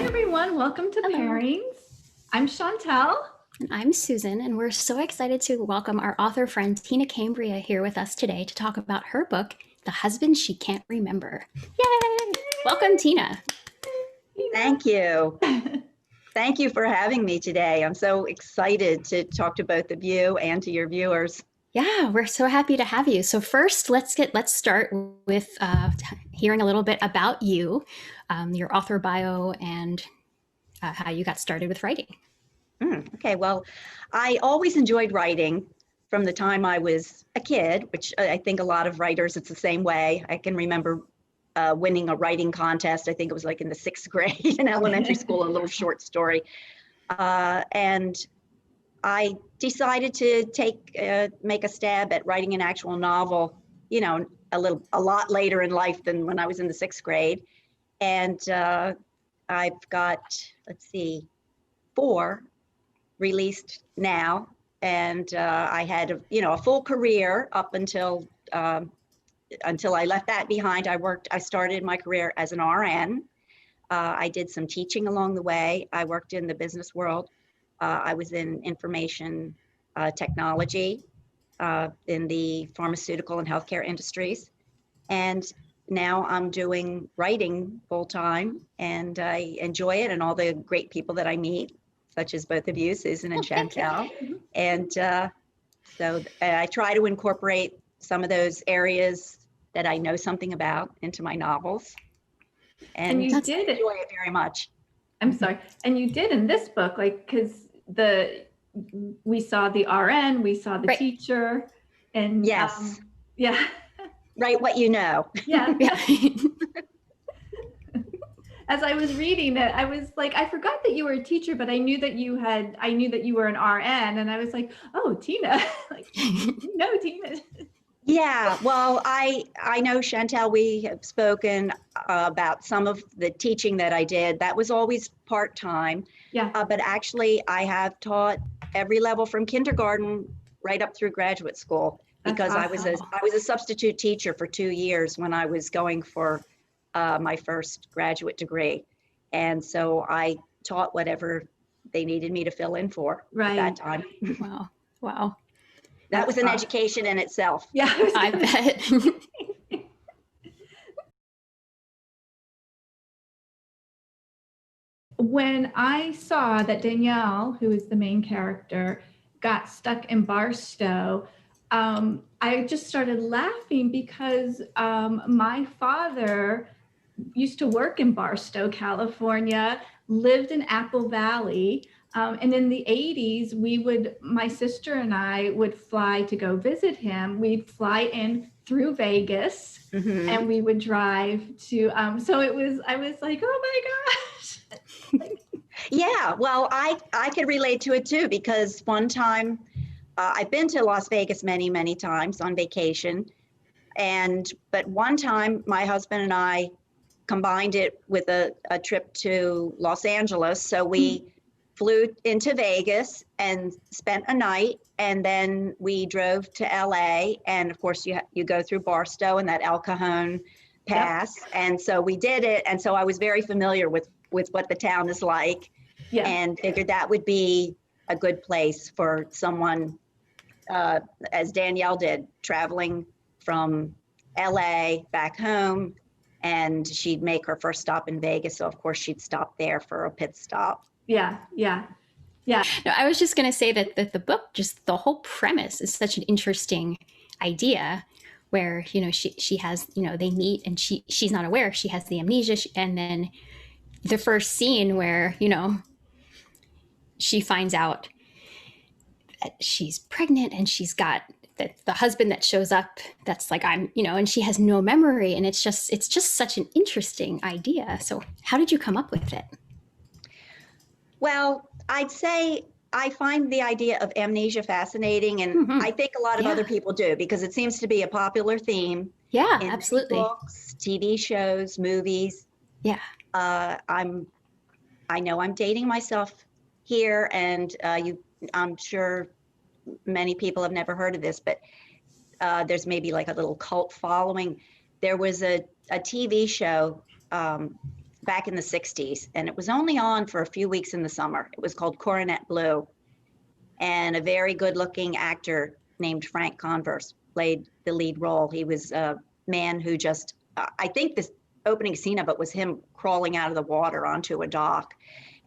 Hi, everyone. Welcome to Hello. Pairings. I'm Chantal. And I'm Susan, and we're so excited to welcome our author friend Tina Cambria here with us today to talk about her book, The Husband She Can't Remember. Yay! Welcome, Tina. Thank you. Thank you for having me today. I'm so excited to talk to both of you and to your viewers. Yeah, we're so happy to have you. So first, let's start with hearing a little bit about you, your author bio, and how you got started with writing. Okay, well, I always enjoyed writing from the time I was a kid, which I think a lot of writers, it's the same way. I can remember winning a writing contest. I think it was like in the 6th grade in elementary school, a little short story. And I decided to make a stab at writing an actual novel, you know, a lot later in life than when I was in the 6th grade. And I've got, let's see, 4 released now. And I had a full career up until I left that behind. I started my career as an RN. I did some teaching along the way. I worked in the business world. I was in information technology in the pharmaceutical and healthcare industries. And now I'm doing writing full time, and I enjoy it, and all the great people that I meet, such as both of you, Susan and Chantal. And so I try to incorporate some of those areas that I know something about into my novels. And you did enjoy it very much. I'm sorry. And you did in this book, like, because we saw the RN, we saw the Right. teacher, and yes, yeah, write what you know. yeah. Yeah. As I was reading it, I was like, I forgot that you were a teacher, but I knew that you were an RN, and I was like, oh, Tina, like, no, Tina. Yeah, well, I know, Chantal, we have spoken about some of the teaching that I did. That was always part-time. Yeah. But actually, I have taught every level from kindergarten right up through graduate school, because That's awesome. I was a substitute teacher for 2 years when I was going for my first graduate degree. And so I taught whatever they needed me to fill in for at that time. Wow. Wow. That was an education in itself. Yeah, I bet. When I saw that Danielle, who is the main character, got stuck in Barstow, I just started laughing because my father used to work in Barstow, California, lived in Apple Valley. And in the 80s, my sister and I would fly to go visit him. We'd fly in through Vegas, and we would drive to, I was like, oh my gosh. Yeah, well, I could relate to it too, because one time I've been to Las Vegas many times on vacation. But one time my husband and I combined it with a trip to Los Angeles. So we flew into Vegas and spent a night, and then we drove to LA. And of course you go through Barstow and that El Cajon pass. Yep. And so we did it. And so I was very familiar with what the town is like, and figured that would be a good place for someone, as Danielle did, traveling from LA back home, and she'd make her first stop in Vegas. So of course she'd stop there for a pit stop. Yeah. No, I was just going to say that the book, just the whole premise is such an interesting idea, where, she has, they meet, and she's not aware she has the amnesia. And then the first scene where, she finds out that she's pregnant, and she's got the husband that shows up that's like, and she has no memory. And it's just such an interesting idea. So how did you come up with it? Well, I'd say I find the idea of amnesia fascinating, and I think a lot of other people do, because it seems to be a popular theme. Yeah, in absolutely. Books, TV shows, movies. Yeah. I know I'm dating myself here, and I'm sure many people have never heard of this, but there's maybe like a little cult following. There was a TV show back in the 60s, and it was only on for a few weeks in the summer. It was called Coronet Blue, and a very good-looking actor named Frank Converse played the lead role. He was a man who just, I think this opening scene of it was him crawling out of the water onto a dock,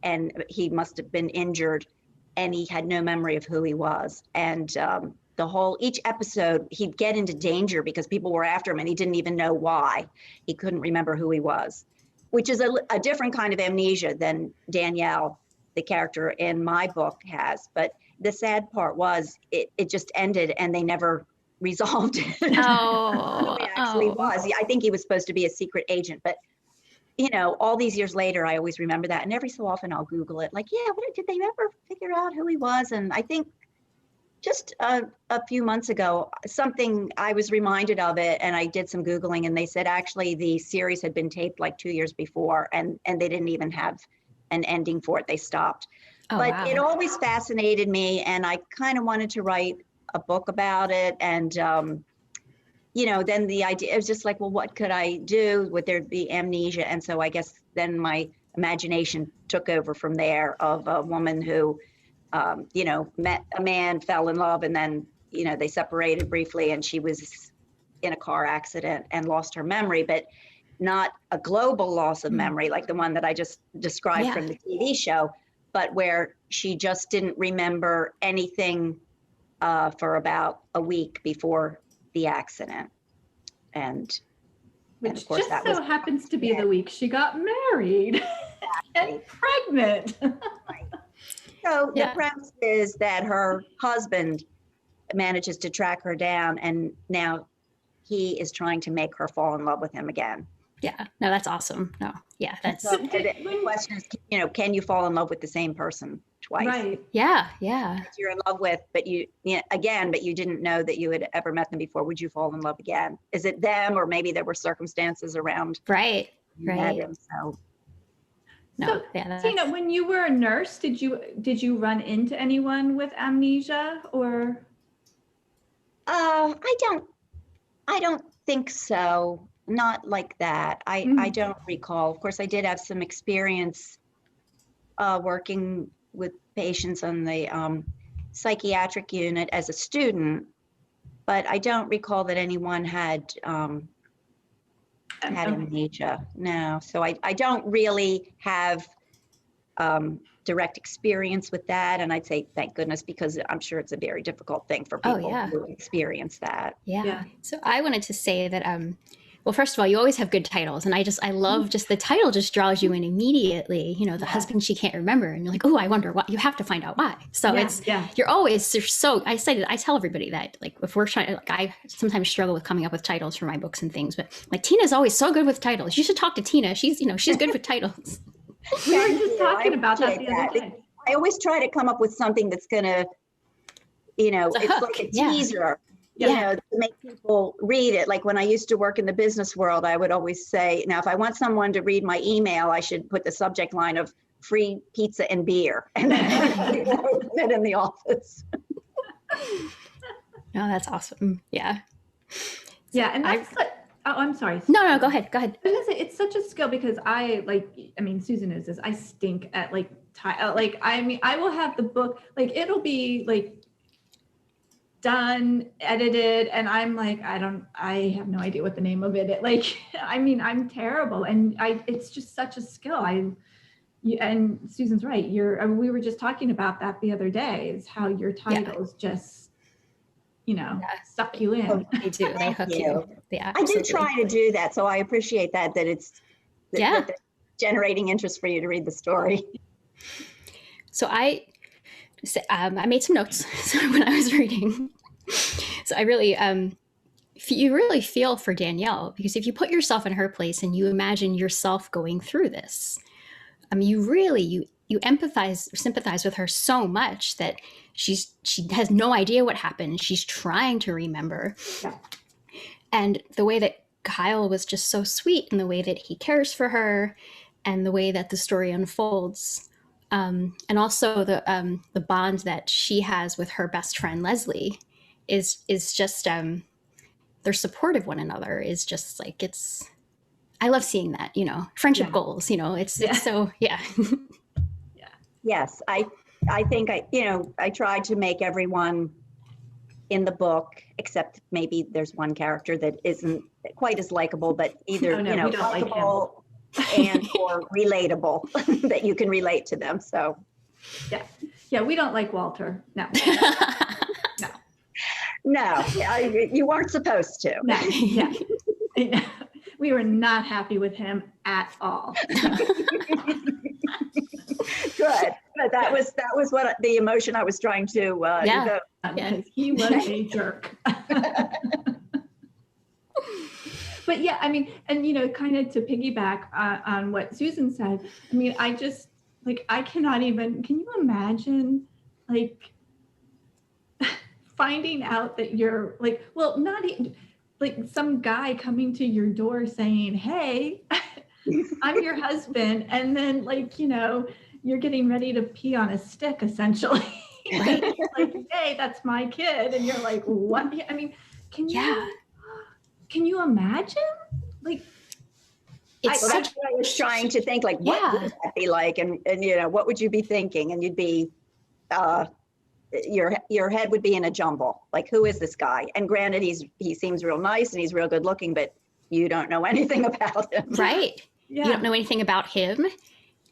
and he must have been injured, and he had no memory of who he was. And each episode, he'd get into danger because people were after him and he didn't even know why. He couldn't remember who he was, which is a different kind of amnesia than Danielle, the character in my book, has. But the sad part was it just ended and they never resolved it. Oh, Who he actually was. I think he was supposed to be a secret agent, but all these years later, I always remember that. And every so often I'll Google it, like, yeah, did they ever figure out who he was? And I think just a few months ago, I was reminded of it, and I did some Googling, and they said actually the series had been taped like 2 years before, and they didn't even have an ending for it. They stopped. oh, But wow. it always fascinated me, and I kind of wanted to write a book about it. And then the idea, it was just like, well, what could I do? Would there be amnesia? And so I guess then my imagination took over from there, of a woman who, met a man, fell in love, and then, they separated briefly, and she was in a car accident and lost her memory, but not a global loss of memory like the one that I just described from the TV show, but where she just didn't remember anything for about a week before the accident. And Which of course just that so was happens to be the week she got married and pregnant. So the premise is that her husband manages to track her down, and now he is trying to make her fall in love with him again. Yeah, no, that's awesome. No, yeah, that's So the question is, can you fall in love with the same person twice? Right. yeah. That you're in love with, but you didn't know that you had ever met them before. Would you fall in love again? Is it them, or maybe there were circumstances around? Right. So. No, so Tina, when you were a nurse, did you run into anyone with amnesia, or? I don't think so. Not like that. I don't recall. Of course, I did have some experience working with patients on the psychiatric unit as a student, but I don't recall that anyone had amnesia. No. So I don't really have direct experience with that. And I'd say thank goodness, because I'm sure it's a very difficult thing for people who experience that. Yeah. So I wanted to say that, well, first of all, you always have good titles. And I love just the title just draws you in immediately, the husband she can't remember. And you're like, oh, I wonder what, you have to find out why. So I tell everybody that, like, if we're trying, like, I sometimes struggle with coming up with titles for my books and things, but like Tina's always so good with titles. You should talk to Tina. She's good with titles. We were just talking about that the other day. I always try to come up with something that's going to, it's like a teaser, to make people read it. Like when I used to work in the business world, I would always say, now, if I want someone to read my email, I should put the subject line of free pizza and beer. And then open it in the office. No, that's awesome. Yeah. Yeah. And that's I'm sorry. No, go ahead. I was gonna say, it's such a skill, because Susan knows this. I stink at I will have the book, like, it'll be like done, edited, and I'm like, I have no idea what the name of it. I'm terrible, and it's just such a skill. And Susan's right. We were just talking about that the other day, is how your titles just, suck you in. They do. They hook you. Yeah, I do try to do that. So I appreciate that it's that generating interest for you to read the story. So I made some notes when I was reading. So I really, you really feel for Danielle, because if you put yourself in her place and you imagine yourself going through this, you really, you empathize or sympathize with her so much that she has no idea what happened. She's trying to remember. Yeah. And the way that Kyle was just so sweet, and the way that he cares for her, and the way that the story unfolds, and also the bond that she has with her best friend Leslie is just their support of one another is just like, I love seeing that, friendship Yeah. goals, it's so, yeah. Yes, I think I tried to make everyone in the book, except maybe there's one character that isn't quite as likable, but either, Oh, no, we don't like him. likable and or relatable that you can relate to them. So Yeah, we don't like Walter. No. no, you weren't supposed to. No, yeah. We were not happy with him at all. Good. But that was what the emotion I was trying to evoke. Because he was a jerk. But yeah, I mean, and kind of to piggyback on what Susan said, I mean, I just I cannot even, can you imagine finding out that you're well, not even some guy coming to your door saying, hey, I'm your husband. And then you're getting ready to pee on a stick, essentially. Right? Hey, that's my kid. And you're like, what? I mean, can you imagine? That's what I was trying to think, what would that be like? And what would you be thinking? And you'd be, your head would be in a jumble. Who is this guy? And granted, he seems real nice and he's real good looking, but you don't know anything about him. Right. Yeah. You don't know anything about him.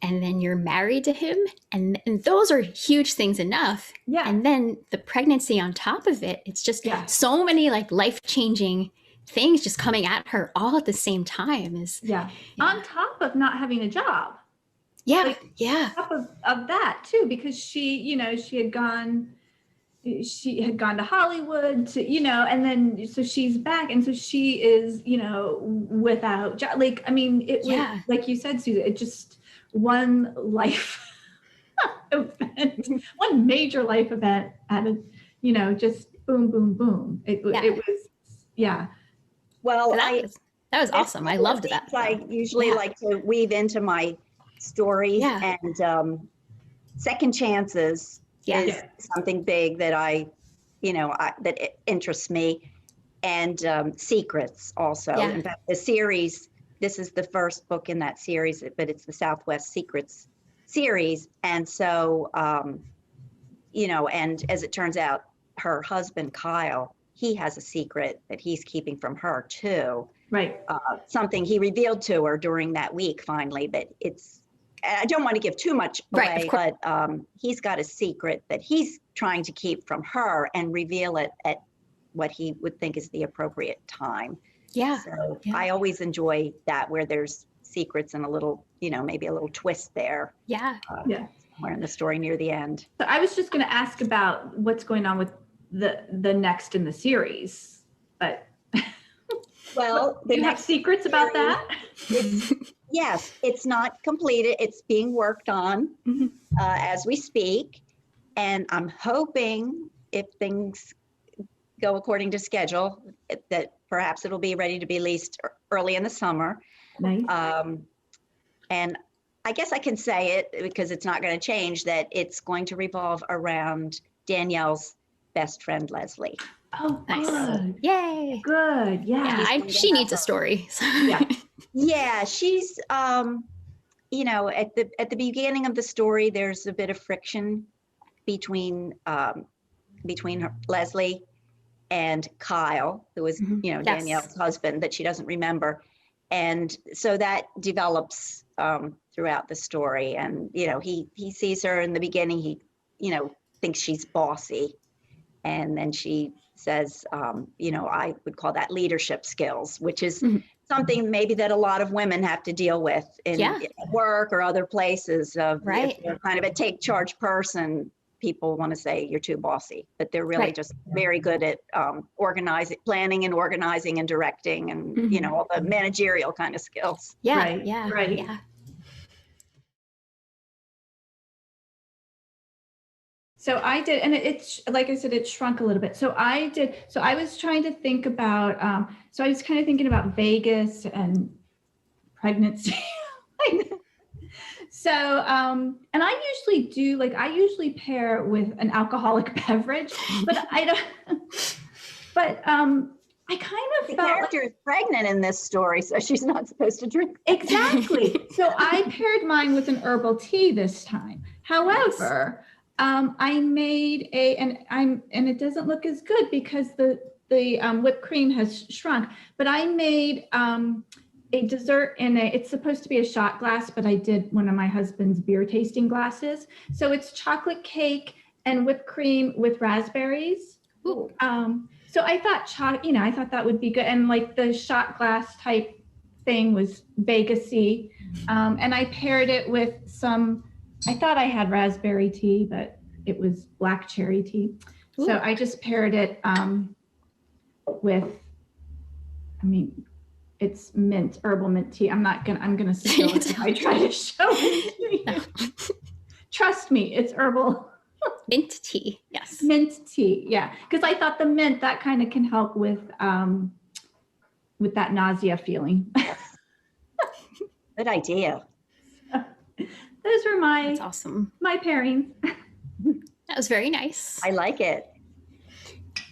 And then you're married to him. And those are huge things enough. Yeah. And then the pregnancy on top of it, it's just so many life-changing things just coming at her all at the same time. On top of not having a job. Yeah. On top of that too, because she had gone to Hollywood to, and then so she's back, and so she is, without job. I mean, it was, like you said, Susan, it just one life event, one major life event added, just boom, boom, boom. It was, Well, that was awesome. I loved that. I usually like to weave into my stories, and second chances is something big that that interests me, and secrets also. In fact, the series, this is the first book in that series, but it's the Southwest Secrets series. And so, and as it turns out, her husband, Kyle, he has a secret that he's keeping from her too. Right. Something he revealed to her during that week finally, but I don't want to give too much away, but he's got a secret that he's trying to keep from her and reveal it at what he would think is the appropriate time. Yeah. So I always enjoy that, where there's secrets and a little, maybe a little twist there. Yeah. Somewhere in the story near the end. So I was just going to ask about what's going on with the next in the series, but well, do you have secrets about that? Yes, it's not completed. It's being worked on as we speak. And I'm hoping, if things go according to schedule, that perhaps it'll be ready to be released early in the summer. Nice. And I guess I can say it because it's not going to change, that it's going to revolve around Danielle's best friend, Leslie. Oh, nice. Good. Yay. Good. Yeah. She needs a story. Yeah. She's, at the beginning of the story, there's a bit of friction between Leslie and Kyle, who is, Danielle's husband, that she doesn't remember. And so that develops throughout the story. And, he sees her in the beginning, he, thinks she's bossy. And then she says, I would call that leadership skills, which is something maybe that a lot of women have to deal with in work or other places. If you're kind of a take charge person, people want to say you're too bossy, but they're really just very good at planning and organizing and directing and, all the managerial kind of skills. Yeah. So I did, and it's like I said, it shrunk a little bit. So I was trying to think about, so I was kind of thinking about Vegas and pregnancy. So, and I usually pair with an alcoholic beverage, but I I kind of The felt like, character is pregnant in this story, so she's not supposed to drink. exactly. So I paired mine with an herbal tea this time. However, I made and it doesn't look as good because the whipped cream has shrunk. But I made a dessert it's supposed to be a shot glass, but I did one of my husband's beer tasting glasses. So it's chocolate cake and whipped cream with raspberries. Ooh. So I thought I thought that would be good. And like the shot glass type thing was Vegas-y. And I paired it with I thought I had raspberry tea, but it was black cherry tea. Ooh. So I just paired it with, it's herbal mint tea. I'm gonna spill it if I try to show it. No. Trust me, it's herbal. Mint tea, yes. Mint tea, yeah. Because I thought the mint, that kind of can help with that nausea feeling. Good idea. Those were That's awesome. My pairings. That was very nice. I like it.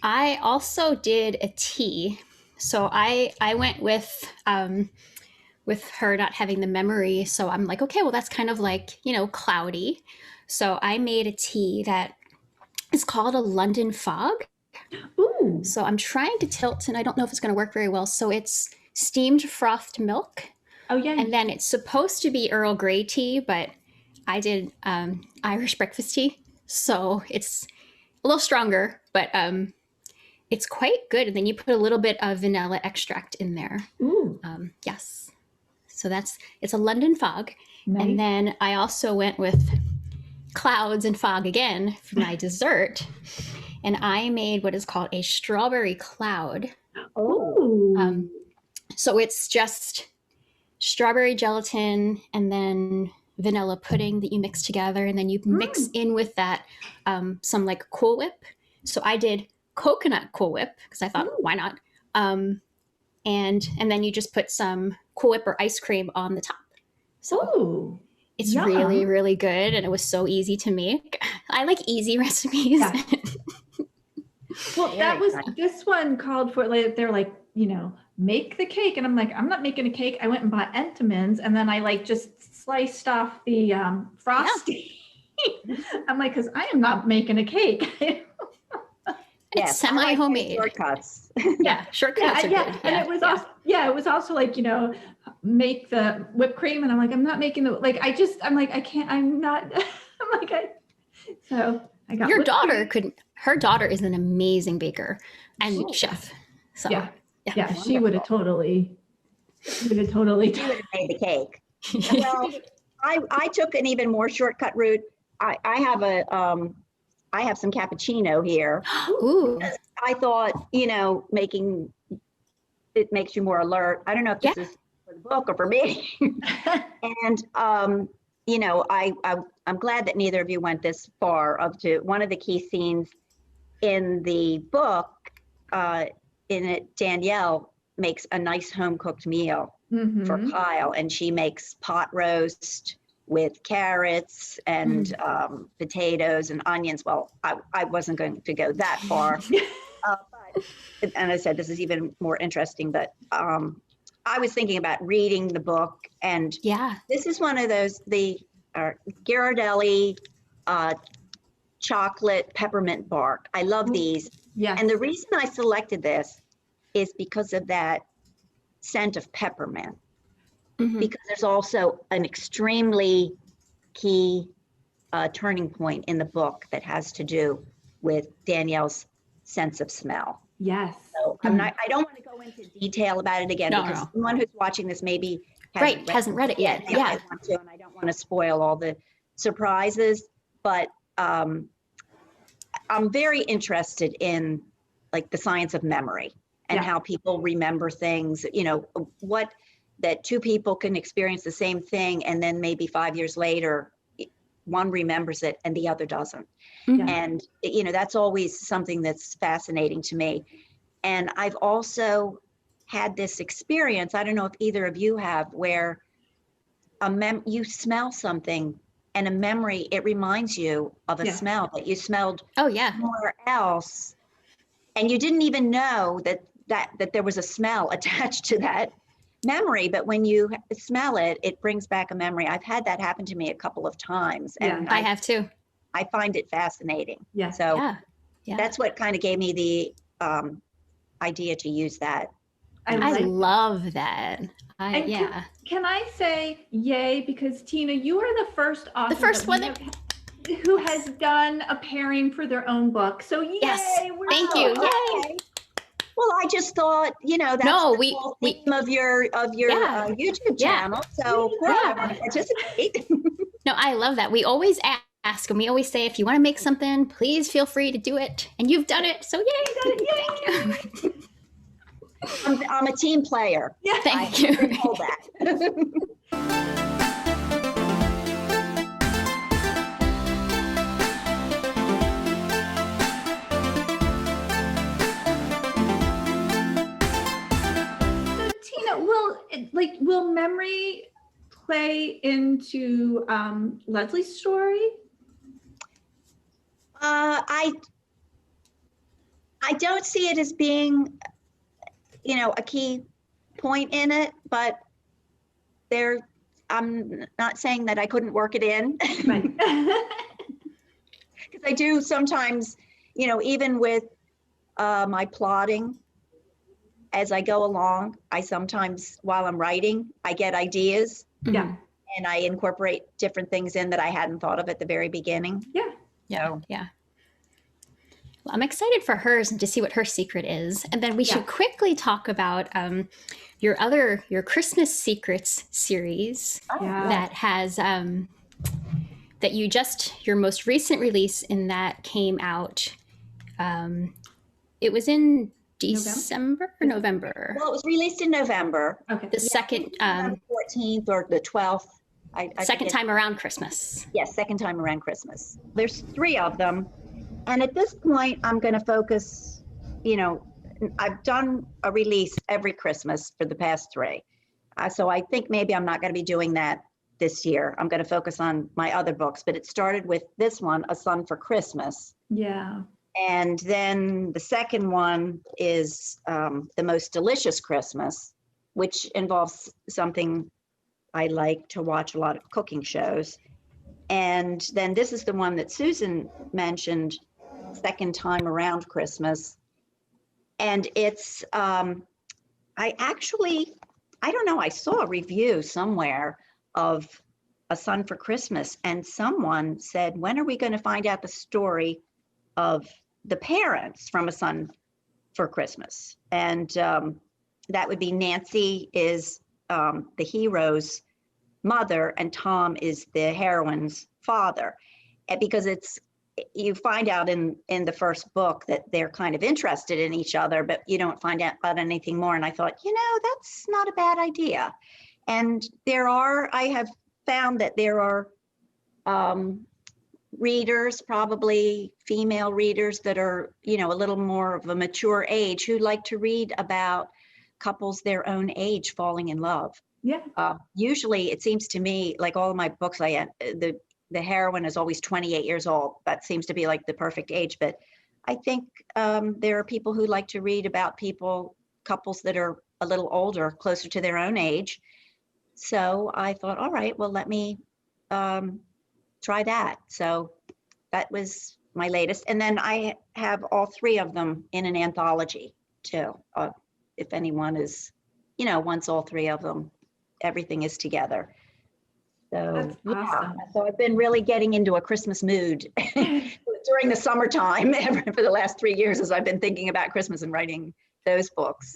I also did a tea. So I went with her not having the memory. So I'm like, okay, well, that's kind of like, cloudy. So I made a tea that is called a London fog. Ooh. So I'm trying to tilt, and I don't know if it's going to work very well. So it's steamed frothed milk. Oh, yeah. And then it's supposed to be Earl Grey tea, but I did Irish breakfast tea. So it's a little stronger, but it's quite good. And then you put a little bit of vanilla extract in there. Ooh. Yes. So it's a London fog. Nice. And then I also went with clouds and fog again for my dessert. And I made what is called a strawberry cloud. Oh. So it's just strawberry gelatin and then vanilla pudding that you mix together. And then you mix in with that some like Cool Whip. So I did coconut Cool Whip because I thought, why not? And then you just put some Cool Whip or ice cream on the top. So it's really, really good. And it was so easy to make. I like easy recipes. Yeah. Well, this one called for, like, they're like, make the cake. And I'm like, I'm not making a cake. I went and bought Entenmann's and then I just sliced off the frosting. Yeah. I'm like, because I am not making a cake. It's semi-homemade. Shortcuts. Yeah, shortcuts are good. Yeah. And it was also like, make the whipped cream. And I'm like, I'm not making I can't, I'm not, so I got your daughter her daughter is an amazing baker and chef. So yeah, she would have totally made the cake. Well, I took an even more shortcut route. I have some cappuccino here. Ooh. I thought, making it makes you more alert. I don't know if this is for the book or for me. And I'm glad that neither of you went this far up to one of the key scenes in the book. In it, Danielle makes a nice home cooked meal for Kyle, and she makes pot roast with carrots and potatoes and onions. Well, I wasn't going to go that far. And I said, this is even more interesting, but I was thinking about reading the book, and this is one of those, the Ghirardelli chocolate peppermint bark. I love these. Yeah. And the reason I selected this is because of that scent of peppermint. Because there's also an extremely key turning point in the book that has to do with Danielle's sense of smell. Yes. So I don't want to go into detail about it again, because someone who's watching this maybe hasn't read it yet. I want to, and I don't want to spoil all the surprises, but I'm very interested in like the science of memory and how people remember things, what that two people can experience the same thing, and then maybe 5 years later, one remembers it and the other doesn't. And, that's always something that's fascinating to me. And I've also had this experience, I don't know if either of you have, where you smell something and a memory, it reminds you of a smell that you smelled somewhere else. And you didn't even know that that there was a smell attached to that memory, but when you smell it, it brings back a memory. I've had that happen to me a couple of times, and I have too. I find it fascinating. Yeah. So Yeah. that's what kind of gave me the idea to use that. I love that. Can I say yay? Because Tina, you are the first author, the first one who has done a pairing for their own book. So yay! Yes, thank you. Yay! Well, I just thought, that's the whole theme of your YouTube channel. So of course I want to participate. No, I love that. We always ask, and we always say, if you want to make something, please feel free to do it. And you've done it, so yay! Thank you. I'm a team player. Yeah, thank you. Hold that. Will memory play into Leslie's story? I don't see it as being, a key point in it, but I'm not saying that I couldn't work it in. Right. Because I do sometimes, even with my plotting, as I go along, I sometimes, while I'm writing, I get ideas. Yeah. And I incorporate different things in that I hadn't thought of at the very beginning. Yeah. Yeah. Yeah. Well, I'm excited for hers and to see what her secret is. And then we should quickly talk about your Christmas Secrets series that has that your most recent release in that came out. It was in December or November? Well, it was released in November. Okay. The second 14th or the 12th. Second time around Christmas. Yes, second time around Christmas. There's 3 of them. And at this point, I'm going to focus, I've done a release every Christmas for the past 3. So I think maybe I'm not going to be doing that this year. I'm going to focus on my other books. But it started with this one, A Sun for Christmas. Yeah. And then the second one is The Most Delicious Christmas, which involves something I like to watch, a lot of cooking shows. And then this is the one that Susan mentioned, Second Time Around Christmas. And it's, I don't know, I saw a review somewhere of A Sun for Christmas, and someone said, when are we going to find out the story of the parents from A Sun for Christmas? And that would be Nancy is the hero's mother and Tom is the heroine's father. And because you find out in the first book that they're kind of interested in each other, but you don't find out about anything more. And I thought, that's not a bad idea. And I have found that there are readers, probably female readers that are, a little more of a mature age who like to read about couples their own age falling in love. Yeah. Usually it seems to me, like all of my books, the heroine is always 28 years old. That seems to be like the perfect age. But I think there are people who like to read about couples that are a little older, closer to their own age. So I thought, all right, well, let me try that. So that was my latest. And then I have all 3 of them in an anthology too. If anyone is, wants all 3 of them, everything is together. So that's awesome. So I've been really getting into a Christmas mood during the summertime for the last 3 years as I've been thinking about Christmas and writing those books.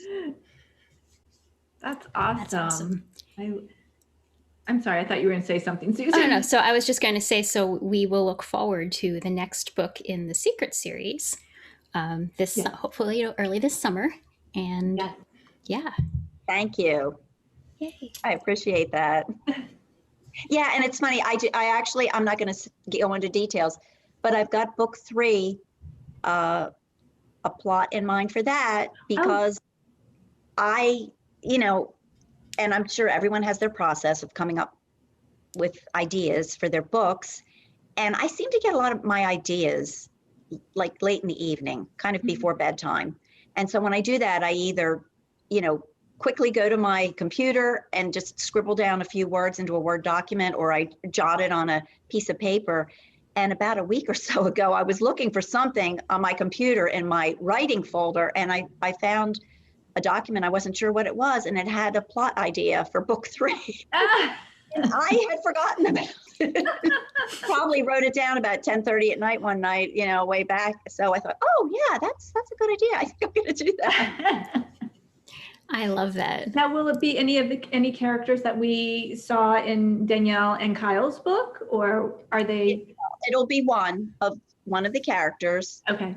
That's awesome. That's awesome. I'm sorry, I thought you were going to say something, Susan. Oh, no. So I was just going to say, so we will look forward to the next book in the Secret series, hopefully early this summer. And Thank you. Yay. I appreciate that. Yeah, and it's funny. I'm not going to go into details, but I've got book 3, a plot in mind for that because and I'm sure everyone has their process of coming up with ideas for their books. And I seem to get a lot of my ideas like late in the evening, kind of before bedtime. And so when I do that, I either, quickly go to my computer and just scribble down a few words into a Word document, or I jot it on a piece of paper. And about a week or so ago, I was looking for something on my computer in my writing folder, and I found a document. I wasn't sure what it was, and it had a plot idea for book 3. And I had forgotten about it. Probably wrote it down about 10:30 at night one night, way back. So I thought, oh yeah, that's a good idea. I think I'm going to do that. I love that. Now, will it be any characters that we saw in Danielle and Kyle's book, or are they? It'll be one of the characters. Okay.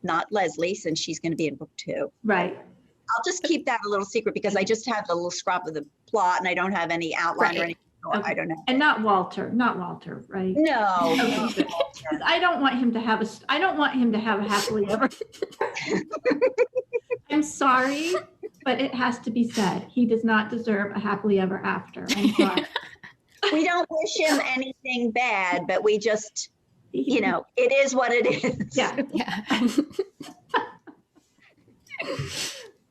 Not Leslie, since she's going to be in book 2. Right. I'll just keep that a little secret because I just have the little scrap of the plot and I don't have any outline or anything. So Okay. I don't know. And not Walter, right? No. Okay. I don't want him to have a happily ever. I'm sorry, but it has to be said. He does not deserve a happily ever after. I'm sorry. We don't wish him anything bad, but we just, it is what it is. Yeah. Yeah.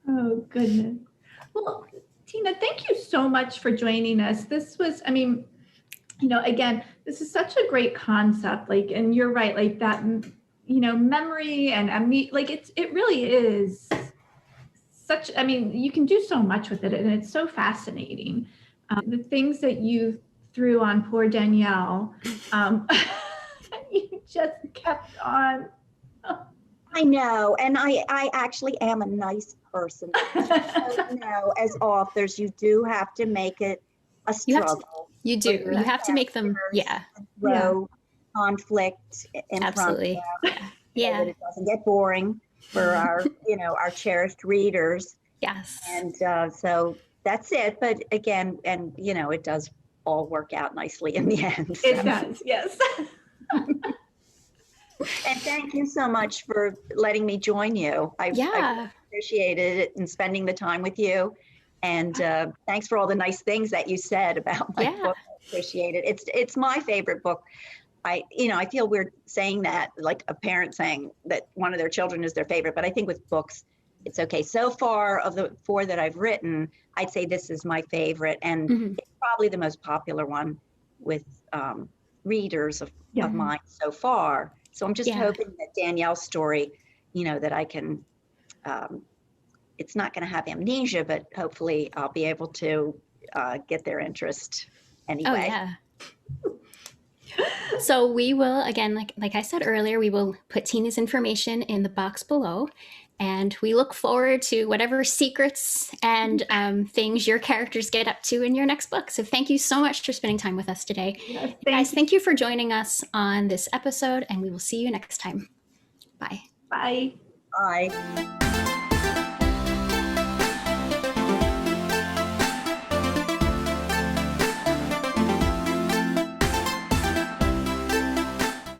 Oh, goodness. Well, Tina, thank you so much for joining us. This was, again, this is such a great concept. And you're right, like that, memory and it really is such, you can do so much with it, and it's so fascinating. The things that you threw on poor Danielle, you just kept on. I know, and I actually am a nice person. As authors, you do have to make it a struggle. You do. You have to make them, grow conflict in absolutely. Front of them, so that it doesn't get boring for our, our cherished readers. Yes. And so that's it. But again, and it does all work out nicely in the end. So. It does, yes. And thank you so much for letting me join you. I appreciated it and spending the time with you. And thanks for all the nice things that you said about my book. I appreciate it. It's my favorite book. I feel weird saying that, like a parent saying that one of their children is their favorite, but I think with books, it's okay. So far of the 4 that I've written, I'd say this is my favorite, and it's probably the most popular one with readers of mine so far. So I'm just hoping that Danielle's story, that I can, it's not going to have amnesia, but hopefully I'll be able to get their interest anyway. Oh, yeah. So we will, again, like I said earlier, we will put Tina's information in the box below, and we look forward to whatever secrets and things your characters get up to in your next book. So thank you so much for spending time with us today. Yes, guys, thank you for joining us on this episode, and we will see you next time. Bye. Bye. Bye.